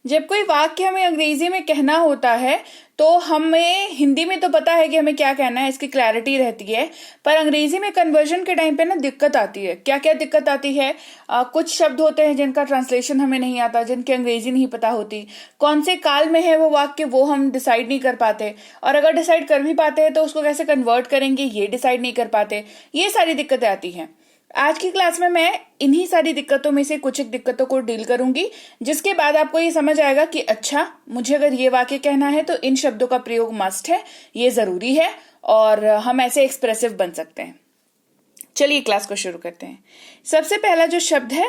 जब कोई वाक्य हमें अंग्रेजी में कहना होता है तो हमें हिंदी में तो पता है कि हमें क्या कहना है, इसकी क्लैरिटी रहती है, पर अंग्रेजी में कन्वर्जन के टाइम पे ना दिक्कत आती है। क्या क्या दिक्कत आती है? कुछ शब्द होते हैं जिनका ट्रांसलेशन हमें नहीं आता, जिनकी अंग्रेजी नहीं पता होती, कौन से काल में है वो वाक्य वो हम डिसाइड नहीं कर पाते, और अगर डिसाइड कर भी पाते हैं तो उसको कैसे कन्वर्ट करेंगे ये डिसाइड नहीं कर पाते। ये सारी दिक्कतें आती हैं। आज की क्लास में मैं इन्हीं सारी दिक्कतों में से कुछ एक दिक्कतों को डील करूंगी, जिसके बाद आपको ये समझ आएगा कि अच्छा, मुझे अगर ये वाक्य कहना है तो इन शब्दों का प्रयोग मस्ट है, ये जरूरी है, और हम ऐसे एक्सप्रेसिव बन सकते हैं। चलिए क्लास को शुरू करते हैं। सबसे पहला जो शब्द है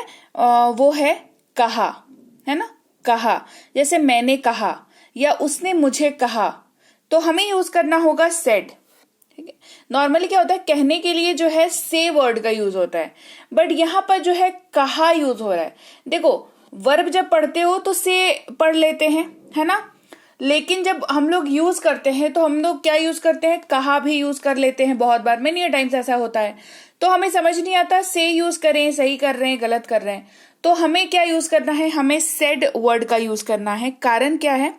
वो है कहा, है ना। कहा, जैसे मैंने कहा या उसने मुझे कहा, तो हमें यूज करना होगा सेड। ठीक है, नॉर्मली क्या होता है, कहने के लिए जो है से वर्ड का यूज होता है, बट यहां पर जो है कहा यूज हो रहा है। देखो, वर्ब जब पढ़ते हो तो से पढ़ लेते हैं, है ना, लेकिन जब हम लोग यूज करते हैं तो हम लोग क्या यूज करते हैं, कहा भी यूज कर लेते हैं। बहुत बार, मेनी टाइम्स ऐसा होता है, तो हमें समझ नहीं आता से यूज करें, सही कर रहे हैं, गलत कर रहे हैं। तो हमें क्या यूज करना है, हमें सेड वर्ड का यूज करना है। कारण क्या है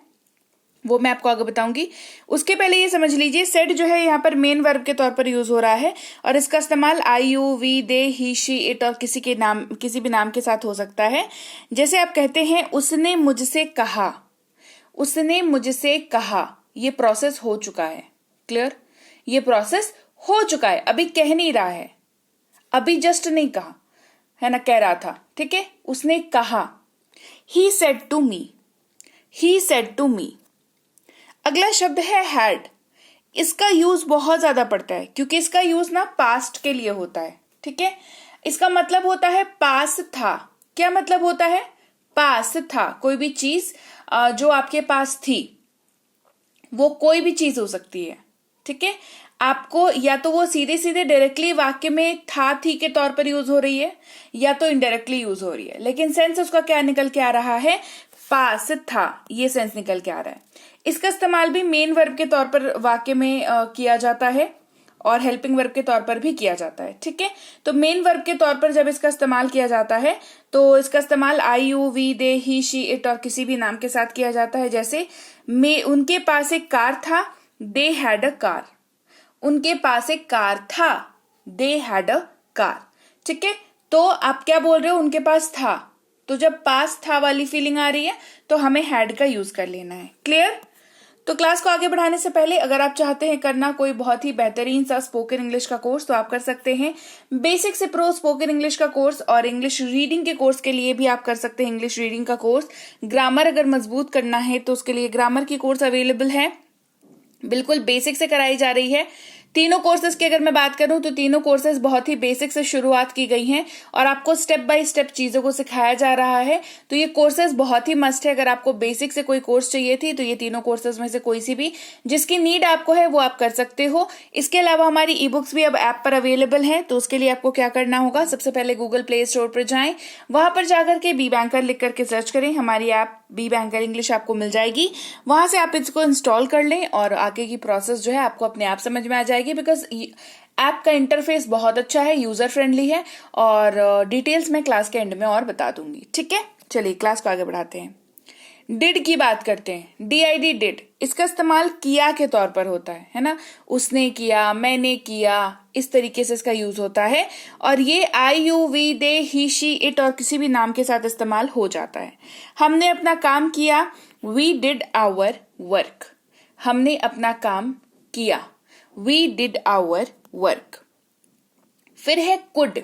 वो मैं आपको आगे बताऊंगी। उसके पहले ये समझ लीजिए, सेड जो है यहाँ पर मेन वर्ब के तौर पर यूज हो रहा है, और इसका इस्तेमाल I, you, we, they, he, she, it और किसी भी नाम के साथ हो सकता है। जैसे आप कहते हैं उसने मुझसे कहा, उसने मुझसे कहा, ये प्रोसेस हो चुका है। क्लियर, ये प्रोसेस हो चुका है, अभी कह नहीं रहा है, अभी जस्ट नहीं कहा, है ना, कह रहा था। ठीक है, उसने कहा, he said to me, he said to me. अगला शब्द है हैड। इसका यूज बहुत ज्यादा पड़ता है क्योंकि इसका यूज ना पास्ट के लिए होता है। ठीक है, इसका मतलब होता है पास था। क्या मतलब होता है? पास था। कोई भी चीज जो आपके पास थी, वो कोई भी चीज हो सकती है। ठीक है, आपको या तो वो सीधे सीधे डायरेक्टली वाक्य में था, थी के तौर पर यूज हो रही है, या तो इनडायरेक्टली यूज हो रही है, लेकिन सेंस उसका क्या निकल के आ रहा है, पास था, ये सेंस निकल के आ रहा है। इसका इस्तेमाल भी मेन वर्ब के तौर पर वाक्य में किया जाता है और हेल्पिंग वर्ब के तौर पर भी किया जाता है। ठीक है, तो मेन वर्ब के तौर पर जब इसका इस्तेमाल किया जाता है तो इसका इस्तेमाल I, you, we, they, he, she, it और किसी भी नाम के साथ किया जाता है। जैसे उनके पास एक कार था, दे हैड अ कार। उनके पास एक कार था, दे हैड अ कार। ठीक है, तो आप क्या बोल रहे हो, उनके पास था, तो जब पास था वाली फीलिंग आ रही है तो हमें हैड का यूज कर लेना है। क्लियर? तो क्लास को आगे बढ़ाने से पहले अगर आप चाहते हैं करना कोई बहुत ही बेहतरीन सा स्पोकन इंग्लिश का कोर्स, तो आप कर सकते हैं बेसिक से प्रो स्पोकन इंग्लिश का कोर्स, और इंग्लिश रीडिंग के कोर्स के लिए भी आप कर सकते हैं इंग्लिश रीडिंग का कोर्स। ग्रामर अगर मजबूत करना है तो उसके लिए ग्रामर की कोर्स अवेलेबल है, बिल्कुल बेसिक से कराई जा रही है। तीनों कोर्सेज की अगर मैं बात करूं तो तीनों कोर्सेज बहुत ही बेसिक से शुरुआत की गई हैं और आपको स्टेप बाय स्टेप चीजों को सिखाया जा रहा है। तो ये कोर्सेज बहुत ही मस्ट है। अगर आपको बेसिक से कोई कोर्स चाहिए थी तो ये तीनों कोर्सेज में से कोई सी भी जिसकी नीड आपको है वो आप कर सकते हो। इसके अलावा हमारी ई बुक्स भी अब ऐप पर अवेलेबल है। तो उसके लिए आपको क्या करना होगा, सबसे पहले गूगल प्ले स्टोर पर जाएं, वहां पर जाकर के बी बैंकर लिख करके सर्च करें, हमारी ऐप बी बैंकर इंग्लिश आपको मिल जाएगी। वहां से आप इसको इंस्टॉल कर लें और आगे की प्रोसेस जो है आपको अपने आप समझ में आ जाएगी, बिकॉज ऐप का इंटरफेस बहुत अच्छा है, यूजर फ्रेंडली है, और डिटेल्स मैं क्लास के एंड में और बता दूंगी। ठीक है, चलिए क्लास को आगे बढ़ाते हैं। डिड की बात करते हैं। DID डिड, इसका इस्तेमाल किया के तौर पर होता है ना। उसने किया, मैंने किया, इस तरीके से इसका यूज होता है, और ये I, you, we, they, he, she, it और किसी भी नाम के साथ इस्तेमाल हो जाता है। हमने अपना काम किया, वी डिड आवर वर्क। हमने अपना काम किया, वी डिड आवर वर्क। फिर है कुड,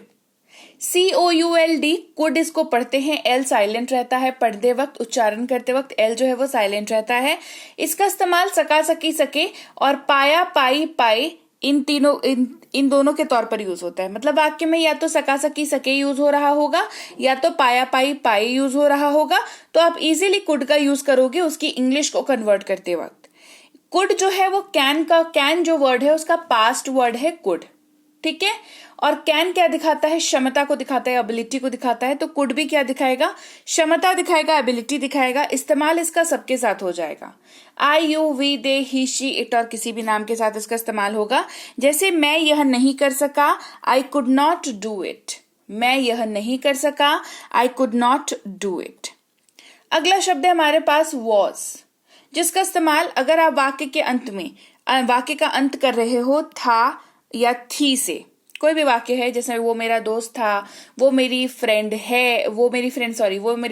COULD, कुड इसको पढ़ते हैं, L साइलेंट रहता है, पढ़ते वक्त उच्चारण करते वक्त L जो है वो साइलेंट रहता है। इसका इस्तेमाल सका, सकी, सके और पाया, पाई, पाए इन दोनों के तौर पर यूज होता है। मतलब वाक्य में या तो सका, सकी, सके यूज हो रहा होगा या तो पाया, पाई, पाए यूज हो रहा होगा। तो आप इजीली कुड का यूज करोगे उसकी इंग्लिश को कन्वर्ट करते वक्त। कुड जो है वो कैन जो वर्ड है उसका पास्ट वर्ड है कुड। ठीक है, और कैन क्या दिखाता है, क्षमता को दिखाता है, एबिलिटी को दिखाता है। तो कुड भी क्या दिखाएगा, क्षमता दिखाएगा, एबिलिटी दिखाएगा। इस्तेमाल इसका सबके साथ हो जाएगा, I, you, we, they, he, she, it और किसी भी नाम के साथ इसका इस्तेमाल होगा। जैसे मैं यह नहीं कर सका, I could not do it. मैं यह नहीं कर सका, I could not do it. अगला शब्द है हमारे पास was, जिसका इस्तेमाल अगर आप वाक्य के अंत में वाक्य का अंत कर रहे हो था या थी से, कोई भी वाक्य है जैसे वो मेरा दोस्त था, वो मेरी फ्रेंड है, वो मेरी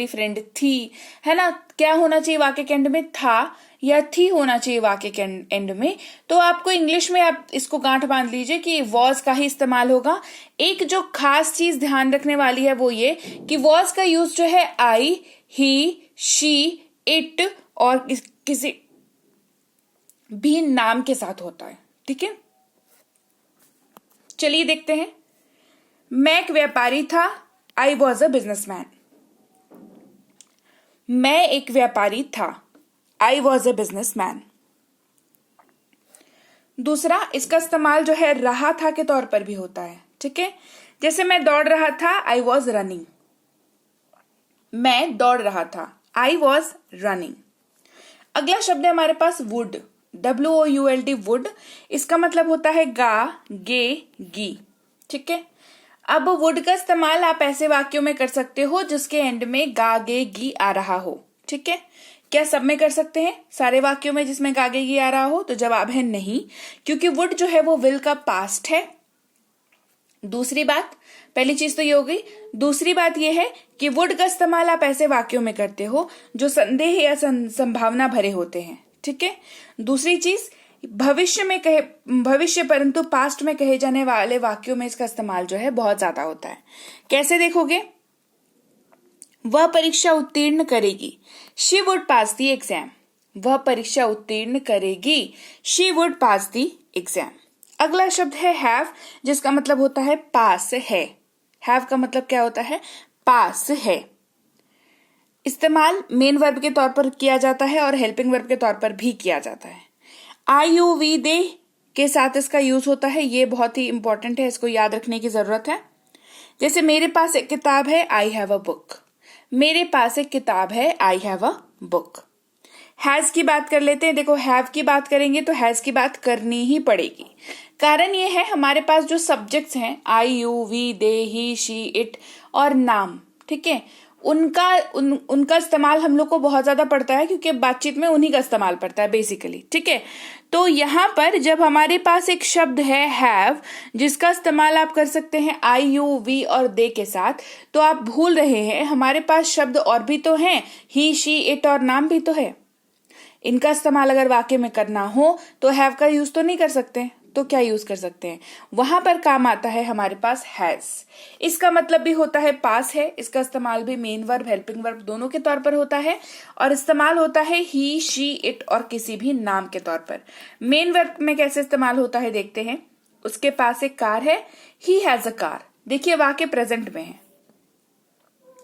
फ्रेंड थी, है ना। क्या होना चाहिए वाक्य के एंड में? था या थी होना चाहिए वाक्य के एंड में। तो आपको इंग्लिश में आप इसको गांठ बांध लीजिए कि वॉज का ही इस्तेमाल होगा। एक जो खास चीज ध्यान रखने वाली है वो ये कि वॉज का यूज जो है आई, ही, शी, इट और किसी भी नाम के साथ होता है, ठीक है। चलिए देखते हैं। मैं एक व्यापारी था, आई वॉज अ बिजनेसमैन। मैं एक व्यापारी था, आई वॉज अ बिजनेसमैन। दूसरा, इसका इस्तेमाल जो है रहा था के तौर पर भी होता है, ठीक है। जैसे मैं दौड़ रहा था, आई वॉज रनिंग। मैं दौड़ रहा था, आई वॉज रनिंग। अगला शब्द है हमारे पास वुड, WOULD, वुड। इसका मतलब होता है गा, गे, गी, ठीक है। अब वुड का इस्तेमाल आप ऐसे वाक्यों में कर सकते हो जिसके एंड में गा, गे, गी आ रहा हो, ठीक है। क्या सब में कर सकते हैं? सारे वाक्यों में जिसमें गा, गे, गी आ रहा हो? तो जवाब है नहीं, क्योंकि वुड जो है वो विल का पास्ट है। दूसरी बात, पहली चीज तो ये हो गई। दूसरी बात ये है कि वुड का इस्तेमाल आप ऐसे वाक्यों में करते हो जो संदेह या संभावना भरे होते हैं, ठीक है। दूसरी चीज, भविष्य परंतु पास्ट में कहे जाने वाले वाक्यों में इसका इस्तेमाल जो है बहुत ज्यादा होता है। कैसे देखोगे? वह परीक्षा उत्तीर्ण करेगी, she would pass the exam. वह परीक्षा उत्तीर्ण करेगी, she would pass the exam. अगला शब्द है हैव, जिसका मतलब होता है पास है। हैव का मतलब क्या होता है? पास है। इस्तेमाल मेन वर्ब के तौर पर किया जाता है और हेल्पिंग वर्ब के तौर पर भी किया जाता है। आई, यू, वी, दे के साथ इसका यूज होता है। ये बहुत ही इंपॉर्टेंट है, इसको याद रखने की जरूरत है। जैसे मेरे पास एक किताब है, आई हैव अ बुक। मेरे पास एक किताब है, I have a book. Has की बात कर लेते हैं। देखो, हैव की बात करेंगे तो हैज की बात करनी ही पड़ेगी। कारण ये है, हमारे पास जो सब्जेक्ट्स हैं I, you, we, they, he, she, it और नाम, ठीक है, उनका इस्तेमाल हम लोग को बहुत ज्यादा पड़ता है, क्योंकि बातचीत में उन्हीं का इस्तेमाल पड़ता है बेसिकली, ठीक है। तो यहाँ पर जब हमारे पास एक शब्द है हैव, जिसका इस्तेमाल आप कर सकते हैं आई, यू, वी और दे के साथ, तो आप भूल रहे हैं हमारे पास शब्द और भी तो हैं, ही, शी, इट और नाम भी तो है। इनका इस्तेमाल अगर वाक्य में करना हो तो हैव का यूज तो नहीं कर सकते, तो क्या यूज कर सकते हैं? वहां पर काम आता है हमारे पास हैज। इसका मतलब भी होता है पास है। इसका इस्तेमाल भी मेन वर्ब, हेल्पिंग वर्ब दोनों के तौर पर होता है और इस्तेमाल होता है ही, शी, इट और किसी भी नाम के तौर पर। मेन वर्ब में कैसे इस्तेमाल होता है देखते हैं। उसके पास एक कार है, ही हैज अ कार। देखिए, वाक्य प्रेजेंट में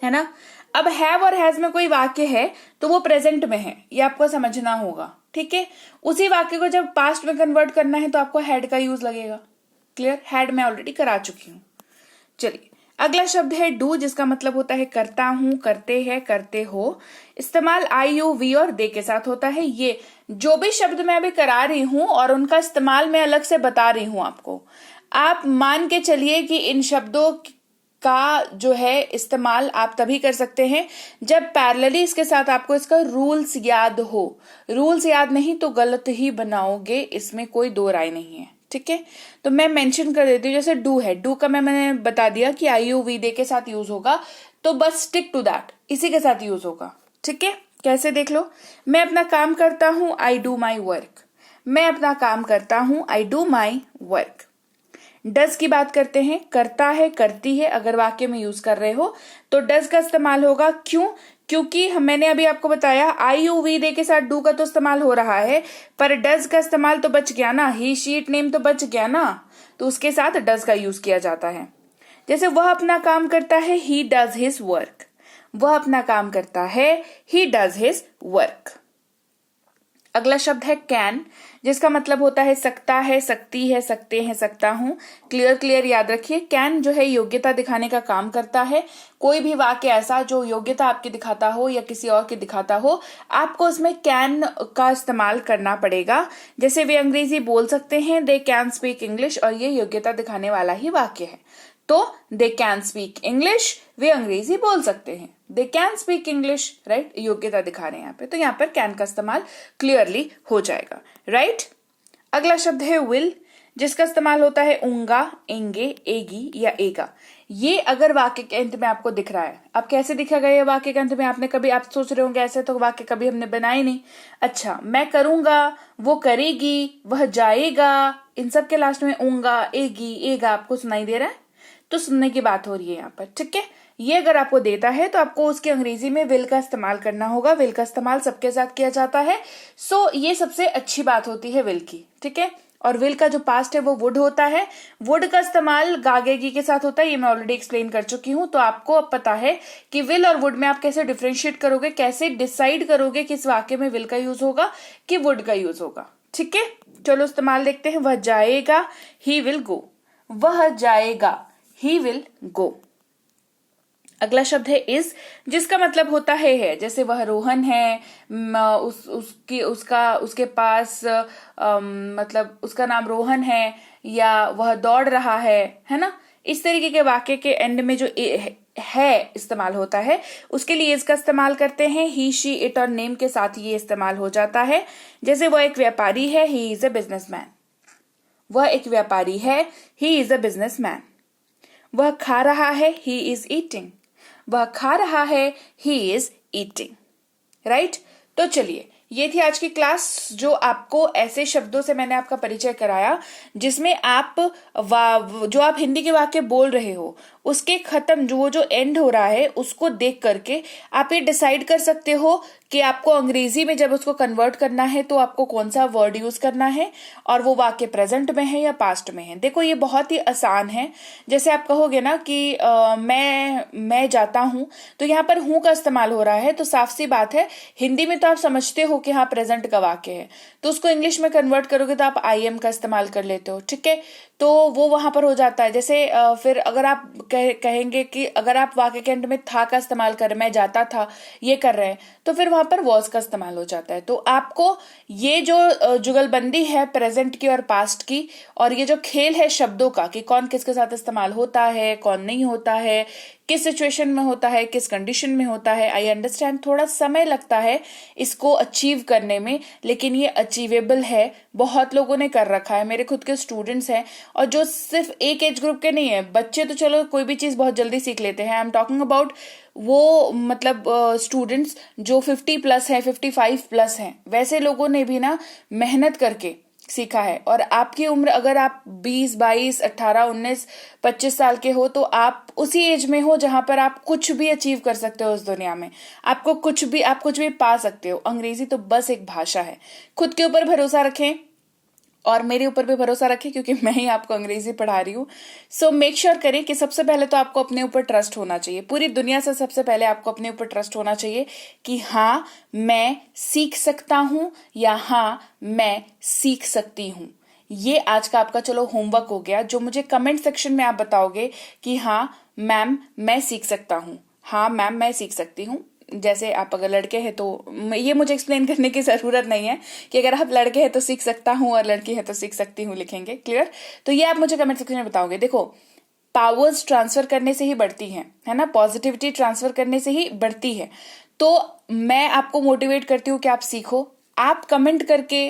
है ना। अब हैव और हैज में कोई वाक्य है तो वो प्रेजेंट में है, ये आपको समझना होगा, ठीक है। उसी वाक्य को जब पास्ट में कन्वर्ट करना है तो आपको हैड का यूज लगेगा। क्लियर? हैड मैं ऑलरेडी करा चुकी हूं। चलिए, अगला शब्द है डू, जिसका मतलब होता है करता हूं, करते हैं, करते हो। इस्तेमाल आई, यू, वी और दे के साथ होता है। ये जो भी शब्द मैं अभी करा रही हूं और उनका इस्तेमाल मैं अलग से बता रही हूं आपको, आप मान के चलिए कि इन शब्दों का जो है इस्तेमाल आप तभी कर सकते हैं जब पैरेलली इसके साथ आपको इसका रूल्स याद हो। रूल्स याद नहीं तो गलत ही बनाओगे, इसमें कोई दो राय नहीं है, ठीक है। तो मैं मेंशन कर देती हूँ। जैसे डू है, डू का मैंने बता दिया कि आई, यू, वी, दे के साथ यूज होगा, तो बस स्टिक टू दैट, इसी के साथ यूज होगा, ठीक है। कैसे देख लो। मैं अपना काम करता हूं, आई डू माई वर्क। मैं अपना काम करता हूं, I do my work. Does की बात करते हैं, करता है, करती है। अगर वाक्य में यूज कर रहे हो तो डज का इस्तेमाल होगा। क्यों? क्योंकि मैंने अभी आपको बताया आई, यू, वी, दे के साथ डू का तो इस्तेमाल हो रहा है, पर डज का इस्तेमाल तो बच गया ना, ही, शी, इट, नेम तो बच गया ना, तो उसके साथ डज का यूज किया जाता है। जैसे वह अपना काम करता है, ही डज हिज वर्क। वह अपना काम करता है, ही डज हिज वर्क। अगला शब्द है कैन, जिसका मतलब होता है सकता है, सकती है, सकते हैं, सकता हूं। क्लियर याद रखिए, कैन जो है योग्यता दिखाने का काम करता है। कोई भी वाक्य ऐसा जो योग्यता आपकी दिखाता हो या किसी और की दिखाता हो, आपको उसमें कैन का इस्तेमाल करना पड़ेगा। जैसे वे अंग्रेजी बोल सकते हैं, दे कैन स्पीक इंग्लिश, और ये योग्यता दिखाने वाला ही वाक्य है। तो दे कैन स्पीक इंग्लिश, वे अंग्रेजी बोल सकते हैं। They can speak English, right, योग्यता दिखा रहे हैं यहाँ पे, तो यहाँ पर कैन का इस्तेमाल क्लियरली हो जाएगा, राइट। अगला शब्द है विल, जिसका इस्तेमाल होता है ऊंगा, एंगे, एगी या एगा। ये अगर वाक्य के अंत में आपको दिख रहा है, अब कैसे दिखेगा ये वाक्य के अंत में, आपने कभी, आप सोच रहे होंगे ऐसे तो वाक्य कभी हमने बनाए नहीं। अच्छा, मैं करूंगा, वो करेगी, वह जाएगा, इन सब के लास्ट में ऊंगा, एगी, एगा आपको सुनाई दे रहा है, तो सुनने की बात हो रही है यहाँ पर, ठीक है। ये अगर आपको देता है तो आपको उसके अंग्रेजी में विल का इस्तेमाल करना होगा। विल का इस्तेमाल सबके साथ किया जाता है, सो ये सबसे अच्छी बात होती है विल की, ठीक है। और विल का जो पास्ट है वो वुड होता है। वुड का इस्तेमाल गागेगी के साथ होता है, ये मैं ऑलरेडी एक्सप्लेन कर चुकी हूं, तो आपको अब पता है कि विल और वुड में आप कैसे डिफरेंशिएट करोगे, कैसे डिसाइड करोगे किस वाक्य में विल का यूज होगा कि वुड का यूज होगा, ठीक है। चलो इस्तेमाल देखते हैं। वह जाएगा, ही विल गो, वह जाएगा, ही विल गो। अगला शब्द है इज, जिसका मतलब होता है, जैसे वह रोहन है, उसके पास मतलब उसका नाम रोहन है, या वह दौड़ रहा है ना। इस तरीके के वाक्य के एंड में जो है इस्तेमाल होता है, उसके लिए इसका इस्तेमाल करते हैं। ही, शी, इट और नेम के साथ ये इस्तेमाल हो जाता है। जैसे वह एक व्यापारी है, ही इज अ बिजनेसमैन, वह एक व्यापारी है, ही इज अ बिजनेसमैन। वह खा रहा है, ही इज ईटिंग, वह खा रहा है, ही इज ईटिंग, राइट। तो चलिए, ये थी आज की क्लास, जो आपको ऐसे शब्दों से मैंने आपका परिचय कराया जिसमें आप जो आप हिंदी के वाक्य बोल रहे हो उसके खत्म जो एंड हो रहा है उसको देख करके आप ये डिसाइड कर सकते हो कि आपको अंग्रेजी में जब उसको कन्वर्ट करना है तो आपको कौन सा वर्ड यूज करना है, और वो वाक्य प्रेजेंट में है या पास्ट में है। देखो ये बहुत ही आसान है। जैसे आप कहोगे ना कि मैं जाता हूं, तो यहाँ पर हूं का इस्तेमाल हो रहा है, तो साफ सी बात है हिंदी में तो आप समझते हो कि हाँ प्रेजेंट का वाक्य है, तो उसको इंग्लिश में कन्वर्ट करोगे तो आप आई एम का इस्तेमाल कर लेते हो, ठीक है। तो वो वहां पर हो जाता है। जैसे फिर अगर आप कहेंगे कि अगर आप वाक्य के अंत में था का इस्तेमाल कर, मैं जाता था, ये कर रहे हैं, तो फिर वहां पर वॉज का इस्तेमाल हो जाता है। तो आपको ये जो जुगलबंदी है प्रेजेंट की और पास्ट की, और ये जो खेल है शब्दों का कि कौन किसके साथ इस्तेमाल होता है, कौन नहीं होता है, किस सिचुएशन में होता है, किस कंडीशन में होता है, आई अंडरस्टैंड थोड़ा समय लगता है इसको अचीव करने में, लेकिन ये अचीवेबल है। बहुत लोगों ने कर रखा है, मेरे खुद के स्टूडेंट्स हैं, और जो सिर्फ एक एज ग्रुप के नहीं है, बच्चे तो चलो कोई भी चीज बहुत जल्दी सीख लेते हैं, आई एम टॉकिंग अबाउट वो मतलब स्टूडेंट्स जो 50 प्लस है, 55 प्लस हैं, वैसे लोगों ने भी ना मेहनत करके सीखा है। और आपकी उम्र अगर आप 20, 22, 18, 19, 25 साल के हो, तो आप उसी एज में हो जहां पर आप कुछ भी अचीव कर सकते हो इस दुनिया में। आप कुछ भी पा सकते हो। अंग्रेजी तो बस एक भाषा है। खुद के ऊपर भरोसा रखें और मेरे ऊपर भी भरोसा रखें, क्योंकि मैं ही आपको अंग्रेजी पढ़ा रही हूँ। सो मेक श्योर करें कि सबसे पहले तो आपको अपने ऊपर ट्रस्ट होना चाहिए। पूरी दुनिया से सबसे पहले आपको अपने ऊपर ट्रस्ट होना चाहिए कि हाँ मैं सीख सकता हूं, या हाँ मैं सीख सकती हूं। ये आज का आपका चलो होमवर्क हो गया, जो मुझे कमेंट सेक्शन में आप बताओगे कि हाँ मैम मैं सीख सकता हूँ, हाँ मैम मैं सीख सकती हूँ। जैसे आप अगर लड़के हैं तो ये मुझे एक्सप्लेन करने की जरूरत नहीं है कि अगर आप लड़के हैं तो सीख सकता हूं और लड़की है तो सीख सकती हूँ लिखेंगे, क्लियर। तो ये आप मुझे कमेंट सेक्शन में बताओगे। देखो, पावर्स ट्रांसफर करने से ही बढ़ती है ना, पॉजिटिविटी ट्रांसफर करने से ही बढ़ती है। तो मैं आपको मोटिवेट करती हूँ कि आप सीखो। आप कमेंट करके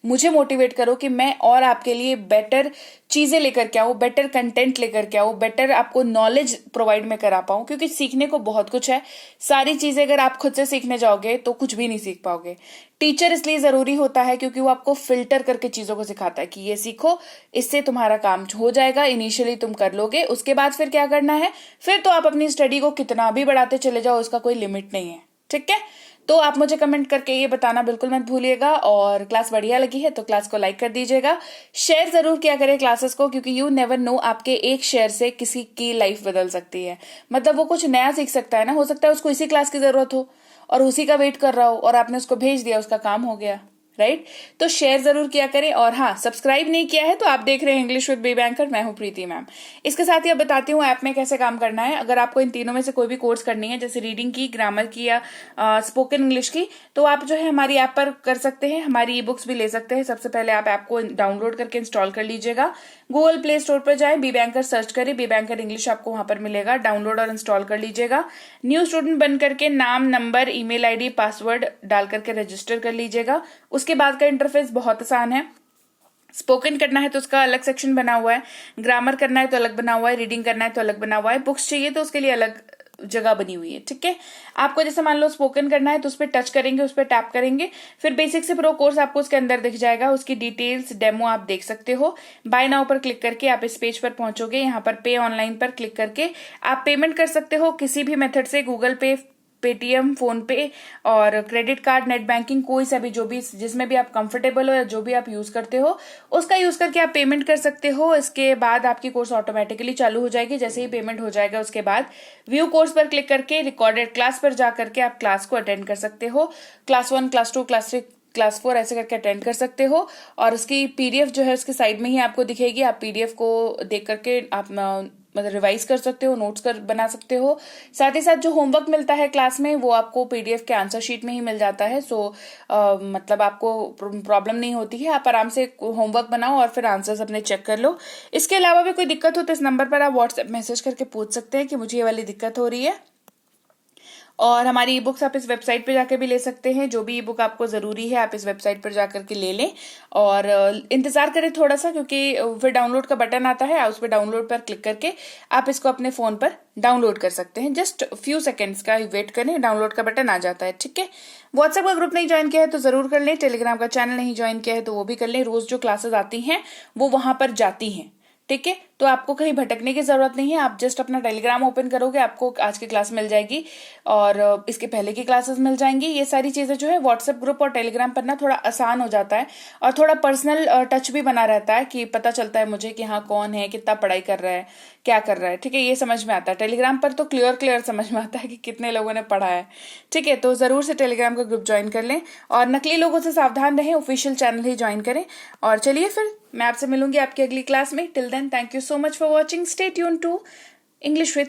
मुझे मोटिवेट करो कि मैं और आपके लिए बेटर चीजें लेकर के आऊं, बेटर कंटेंट लेकर के आऊं, बेटर आपको नॉलेज प्रोवाइड में करा पाऊं, क्योंकि सीखने को बहुत कुछ है। सारी चीजें अगर आप खुद से सीखने जाओगे तो कुछ भी नहीं सीख पाओगे। टीचर इसलिए जरूरी होता है क्योंकि वो आपको फिल्टर करके चीजों को सिखाता है कि ये सीखो, इससे तुम्हारा काम हो जाएगा, इनिशियली तुम कर लोगे, उसके बाद फिर क्या करना है, फिर तो आप अपनी स्टडी को कितना भी बढ़ाते चले जाओ, उसका कोई लिमिट नहीं है, ठीक है। तो आप मुझे कमेंट करके ये बताना बिल्कुल मत भूलिएगा। और क्लास बढ़िया लगी है तो क्लास को लाइक कर दीजिएगा, शेयर जरूर किया करें क्लासेस को, क्योंकि यू नेवर नो, आपके एक शेयर से किसी की लाइफ बदल सकती है। मतलब वो कुछ नया सीख सकता है ना, हो सकता है उसको इसी क्लास की जरूरत हो और उसी का वेट कर रहा हो और आपने उसको भेज दिया, उसका काम हो गया, राइट तो शेयर जरूर किया करें। और हाँ, सब्सक्राइब नहीं किया है तो आप देख रहे हैं इंग्लिश विद बी बैंकर, मैं हूं प्रीति मैम। इसके साथ ही अब बताती हूँ ऐप में कैसे काम करना है। अगर आपको इन तीनों में से कोई भी कोर्स करनी है, जैसे रीडिंग की, ग्रामर की या स्पोकन इंग्लिश की, तो आप जो है हमारी ऐप पर कर सकते हैं, हमारी ई बुक्स भी ले सकते हैं। सबसे पहले आप ऐप को डाउनलोड करके इंस्टॉल कर लीजिएगा। गूगल प्ले स्टोर पर जाए, बी बैंकर सर्च करें, बी बैंकर इंग्लिश आपको वहां पर मिलेगा, डाउनलोड और इंस्टॉल कर लीजिएगा। न्यू स्टूडेंट बन करके नाम, नंबर, ईमेल आईडी, पासवर्ड डाल करके रजिस्टर कर लीजिएगा। उसके बाद का इंटरफेस बहुत आसान है। स्पोकन करना है तो उसका अलग सेक्शन बना हुआ है, ग्रामर करना है तो अलग बना हुआ है, रीडिंग करना है तो अलग बना हुआ है, बुक्स चाहिए तो उसके लिए अलग जगह बनी हुई है। ठीक है, आपको जैसे मान लो स्पोकन करना है तो उस पर टच करेंगे, उस पर टैप करेंगे, फिर बेसिक से प्रो कोर्स आपको उसके अंदर दिख जाएगा, उसकी डिटेल्स, डेमो आप देख सकते हो। बाय नाउ पर क्लिक करके आप इस पेज पर पहुंचोगे। यहाँ पर पे ऑनलाइन पर क्लिक करके आप पेमेंट कर सकते हो किसी भी मेथड से, गूगल पे, पेटीएम, फोन पे और क्रेडिट कार्ड, नेट बैंकिंग, कोई सा भी, जो भी जिसमें भी आप कंफर्टेबल हो या जो भी आप यूज करते हो उसका यूज करके आप पेमेंट कर सकते हो। इसके बाद आपकी कोर्स ऑटोमेटिकली चालू हो जाएगी। जैसे ही पेमेंट हो जाएगा उसके बाद व्यू कोर्स पर क्लिक करके रिकॉर्डेड क्लास पर जा करके आप क्लास को अटेंड कर सकते हो। क्लास 1, क्लास 2, क्लास 3, क्लास 4 ऐसे करके अटेंड कर सकते हो। और उसकी पीडीएफ जो है उसके साइड में ही आपको दिखेगी। आप पीडीएफ को देख करके आप मतलब रिवाइज कर सकते हो, नोट्स बना सकते हो। साथ ही साथ जो होमवर्क मिलता है क्लास में वो आपको पीडीएफ के आंसर शीट में ही मिल जाता है। सो मतलब आपको प्रॉब्लम नहीं होती है, आप आराम से होमवर्क बनाओ और फिर आंसर्स अपने चेक कर लो। इसके अलावा भी कोई दिक्कत हो तो इस नंबर पर आप व्हाट्सएप मैसेज करके पूछ सकते हैं कि मुझे ये वाली दिक्कत हो रही है। और हमारी ई बुक्स आप इस वेबसाइट पे जाकर भी ले सकते हैं। जो भी ई बुक आपको जरूरी है आप इस वेबसाइट पर जाकर के ले लें और इंतजार करें थोड़ा सा, क्योंकि फिर डाउनलोड का बटन आता है, उस पर डाउनलोड पर क्लिक करके आप इसको अपने फोन पर डाउनलोड कर सकते हैं। जस्ट फ्यू सेकेंड्स का वेट करें, डाउनलोड का बटन आ जाता है। ठीक है, व्हाट्सएप का ग्रुप नहीं ज्वाइन किया है तो जरूर कर लें, टेलीग्राम का चैनल नहीं ज्वाइन किया है तो वो भी कर लें। रोज जो क्लासेस आती हैं वो वहां पर जाती हैं। ठीक है, तो आपको कहीं भटकने की जरूरत नहीं है, आप जस्ट अपना टेलीग्राम ओपन करोगे, आपको आज की क्लास मिल जाएगी और इसके पहले की क्लासेस मिल जाएंगी। ये सारी चीजें जो है व्हाट्सएप ग्रुप और टेलीग्राम पर ना थोड़ा आसान हो जाता है और थोड़ा पर्सनल टच भी बना रहता है कि पता चलता है मुझे कि हाँ कौन है, कितना पढ़ाई कर रहा है, क्या कर रहा है। ठीक है, ये समझ में आता है। टेलीग्राम पर तो क्लियर समझ में आता है कि कितने लोगों ने पढ़ा है। ठीक है, तो जरूर से टेलीग्राम का ग्रुप ज्वाइन कर लें और नकली लोगों से सावधान रहें, ऑफिशियल चैनल ही ज्वाइन करें। और चलिए फिर मैं आपसे मिलूंगी आपकी अगली क्लास में। Till then, thank you so much for watching. Stay tune to English with